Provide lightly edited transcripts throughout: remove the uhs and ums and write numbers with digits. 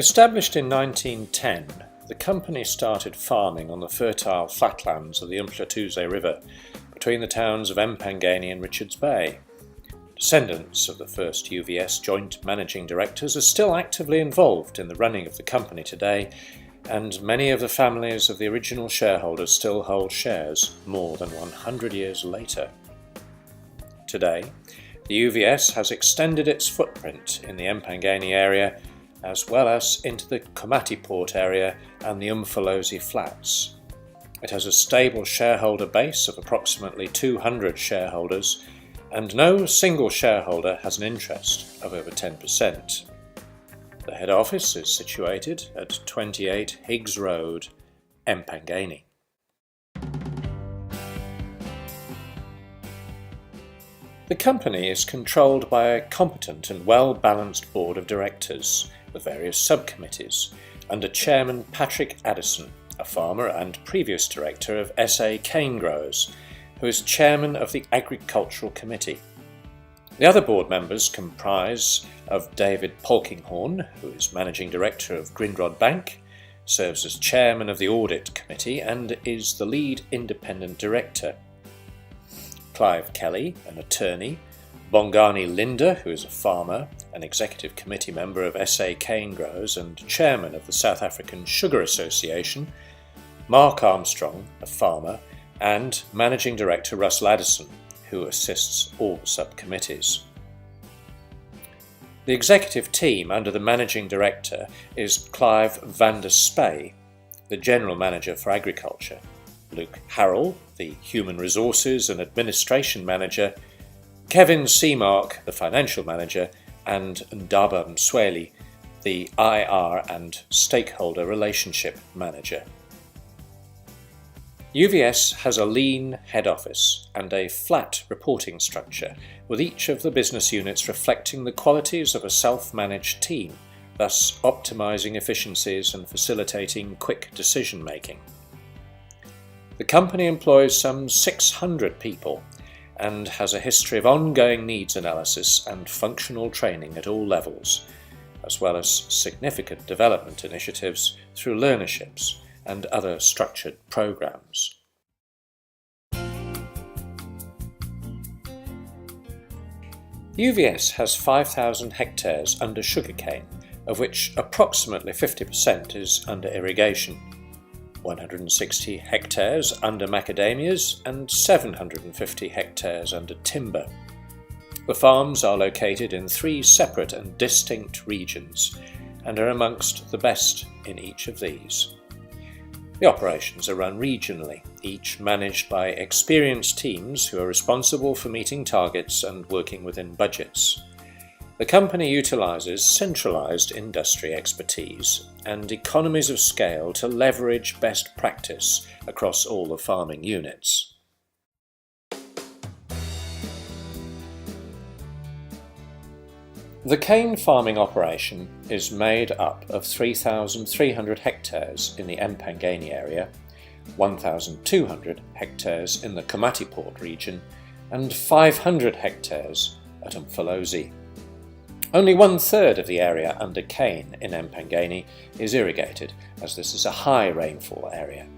Established in 1910, the company started farming on the fertile flatlands of the Umflatuse River between the towns of Empangeni and Richards Bay. Descendants of the first UVS joint managing directors are still actively involved in the running of the company today, and many of the families of the original shareholders still hold shares more than 100 years later. Today, the UVS has extended its footprint in the Empangeni area as well as into the Komati Port area and the Umfolozi Flats. It has a stable shareholder base of approximately 200 shareholders, and no single shareholder has an interest of over 10%. The head office is situated at 28 Higgs Road, Empangeni. The company is controlled by a competent and well-balanced board of directors with various subcommittees under Chairman Patrick Addison, a farmer and previous director of SA Cane Growers, who is chairman of the Agricultural Committee. The other board members comprise of David Polkinghorne, who is managing director of Grindrod Bank, serves as chairman of the Audit Committee and is the lead independent director. Clive Kelly, an attorney, Bongani Linda, who is a farmer, an executive committee member of SA Cane Growers and chairman of the South African Sugar Association, Mark Armstrong, a farmer, and managing director Russell Addison, who assists all subcommittees. The executive team under the managing director is Clive van der Spey, the general manager for agriculture, Luke Harrell, the human resources and administration manager, Kevin Seamark, the financial manager, and Ndaba Msweli, the IR and stakeholder relationship manager. UVS has a lean head office and a flat reporting structure, with each of the business units reflecting the qualities of a self-managed team, thus optimizing efficiencies and facilitating quick decision-making. The company employs some 600 people and has a history of ongoing needs analysis and functional training at all levels, as well as significant development initiatives through learnerships and other structured programs. UVS has 5,000 hectares under sugarcane, of which approximately 50% is under irrigation, 160 hectares under macadamias and 750 hectares under timber. The farms are located in 3 separate and distinct regions and are amongst the best in each of these. The operations are run regionally, each managed by experienced teams who are responsible for meeting targets and working within budgets. The company utilises centralised industry expertise and economies of scale to leverage best practice across all the farming units. The cane farming operation is made up of 3,300 hectares in the Empangeni area, 1,200 hectares in the Komati Port region, and 500 hectares at Umfolozi. Only 1/3 of the area under cane in Empangeni is irrigated, as this is a high rainfall area.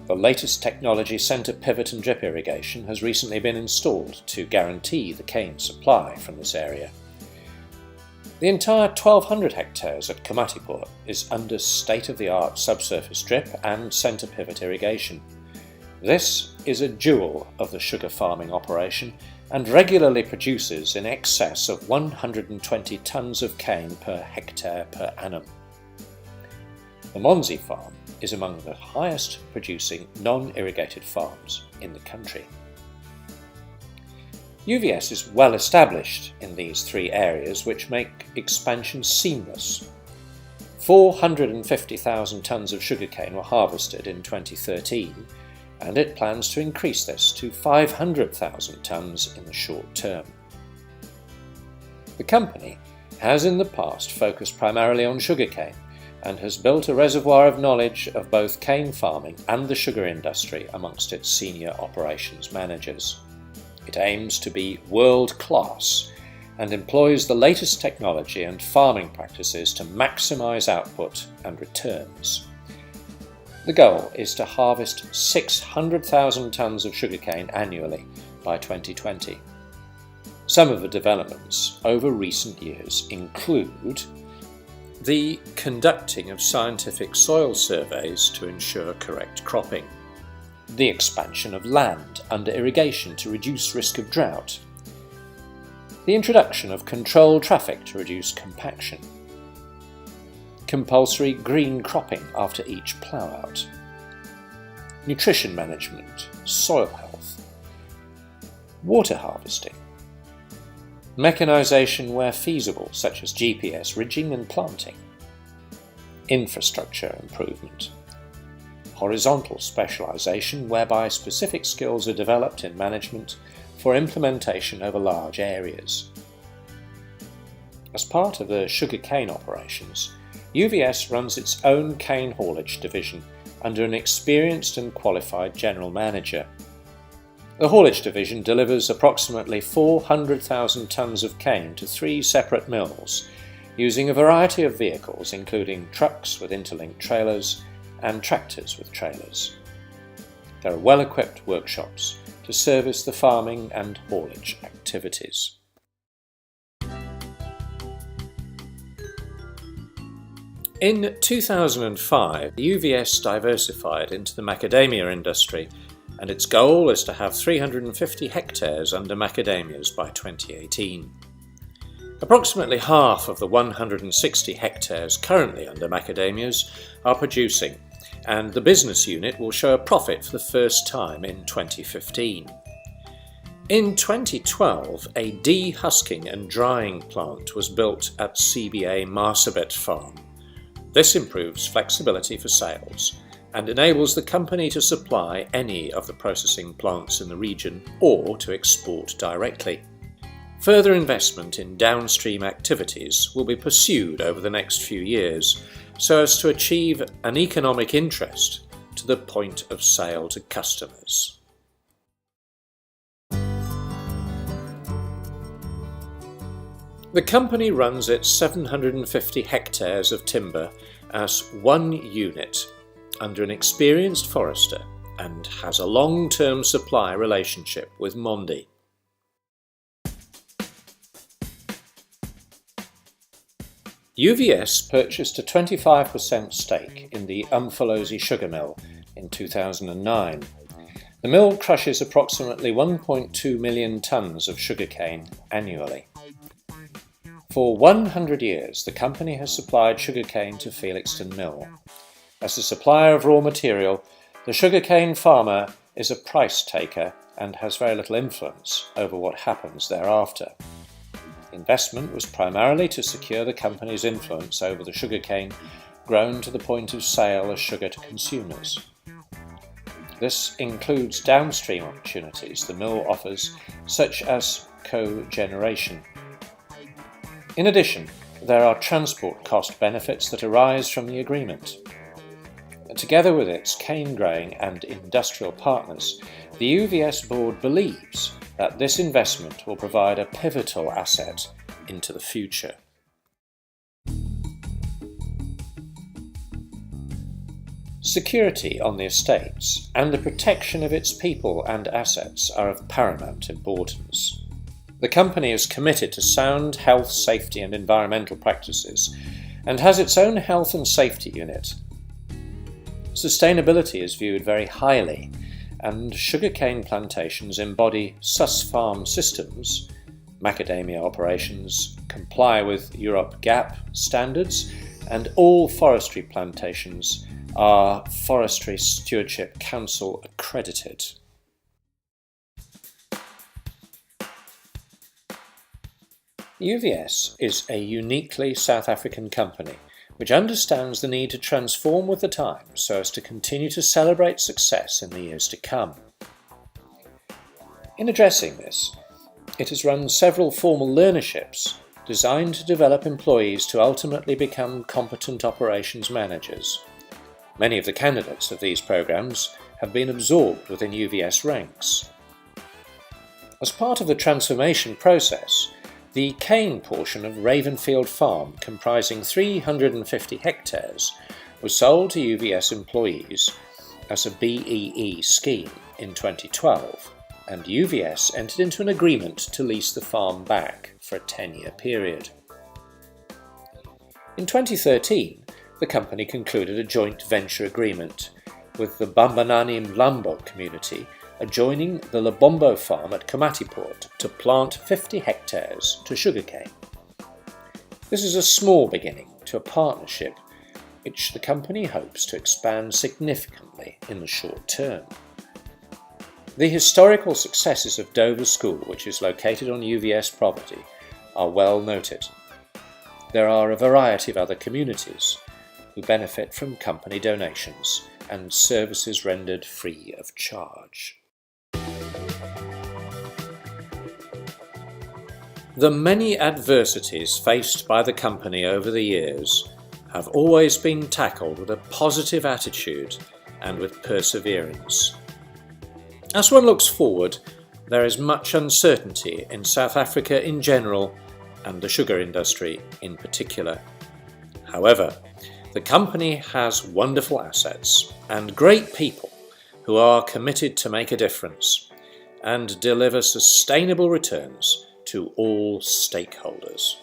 The latest technology centre pivot and drip irrigation has recently been installed to guarantee the cane supply from this area. The entire 1,200 hectares at Komati Port is under state-of-the-art subsurface drip and centre pivot irrigation. This is a jewel of the sugar farming operation and regularly produces in excess of 120 tonnes of cane per hectare per annum. The Monzi farm is among the highest producing non-irrigated farms in the country. UVS is well established in these 3 areas, which make expansion seamless. 450,000 tonnes of sugarcane were harvested in 2013, and it plans to increase this to 500,000 tonnes in the short term. The company has in the past focused primarily on sugarcane and has built a reservoir of knowledge of both cane farming and the sugar industry amongst its senior operations managers. It aims to be world-class and employs the latest technology and farming practices to maximise output and returns. The goal is to harvest 600,000 tonnes of sugarcane annually by 2020. Some of the developments over recent years include the conducting of scientific soil surveys to ensure correct cropping, the expansion of land under irrigation to reduce risk of drought, the introduction of controlled traffic to reduce compaction, compulsory green cropping after each plough-out, nutrition management, soil health, water harvesting, mechanisation where feasible, such as GPS ridging and planting, infrastructure improvement, horizontal specialisation whereby specific skills are developed in management for implementation over large areas. As part of the sugarcane operations, UVS runs its own cane haulage division under an experienced and qualified general manager. The haulage division delivers approximately 400,000 tonnes of cane to 3 separate mills, using a variety of vehicles including trucks with interlinked trailers and tractors with trailers. There are well-equipped workshops to service the farming and haulage activities. In 2005, UVS diversified into the macadamia industry, and its goal is to have 350 hectares under macadamias by 2018. Approximately half of the 160 hectares currently under macadamias are producing, and the business unit will show a profit for the first time in 2015. In 2012, a de-husking and drying plant was built at CBA Marsabit Farm. This improves flexibility for sales and enables the company to supply any of the processing plants in the region or to export directly. Further investment in downstream activities will be pursued over the next few years so as to achieve an economic interest to the point of sale to customers. The company runs its 750 hectares of timber as one unit under an experienced forester and has a long-term supply relationship with Mondi. UVS purchased a 25% stake in the Umfolozi sugar mill in 2009. The mill crushes approximately 1.2 million tonnes of sugarcane annually. For 100 years, the company has supplied sugarcane to Felixton Mill. As a supplier of raw material, the sugarcane farmer is a price taker and has very little influence over what happens thereafter. Investment was primarily to secure the company's influence over the sugarcane grown to the point of sale as sugar to consumers. This includes downstream opportunities the mill offers, such as cogeneration. In addition, there are transport cost benefits that arise from the agreement. Together with its cane growing and industrial partners, the UVS board believes that this investment will provide a pivotal asset into the future. Security on the estates and the protection of its people and assets are of paramount importance. The company is committed to sound health, safety and environmental practices and has its own health and safety unit. Sustainability is viewed very highly, and sugarcane plantations embody sus-farm systems. Macadamia operations comply with Europe GAP standards, and all forestry plantations are Forestry Stewardship Council accredited. UVS is a uniquely South African company which understands the need to transform with the times so as to continue to celebrate success in the years to come. In addressing this, it has run several formal learnerships designed to develop employees to ultimately become competent operations managers. Many of the candidates of these programs have been absorbed within UVS ranks. As part of the transformation process, The cane portion of Ravenfield Farm, comprising 350 hectares, was sold to UVS employees as a BEE scheme in 2012, and UVS entered into an agreement to lease the farm back for a 10-year period. In 2013, the company concluded a joint venture agreement with the Bambanani Mlambo community adjoining the Lebombo farm at Komatiport to plant 50 hectares to sugarcane. This is a small beginning to a partnership which the company hopes to expand significantly in the short term. The historical successes of Dover School, which is located on UVS property, are well noted. There are a variety of other communities who benefit from company donations and services rendered free of charge. The many adversities faced by the company over the years have always been tackled with a positive attitude and with perseverance. As one looks forward, there is much uncertainty in South Africa in general and the sugar industry in particular. However, the company has wonderful assets and great people who are committed to make a difference and deliver sustainable returns to all stakeholders.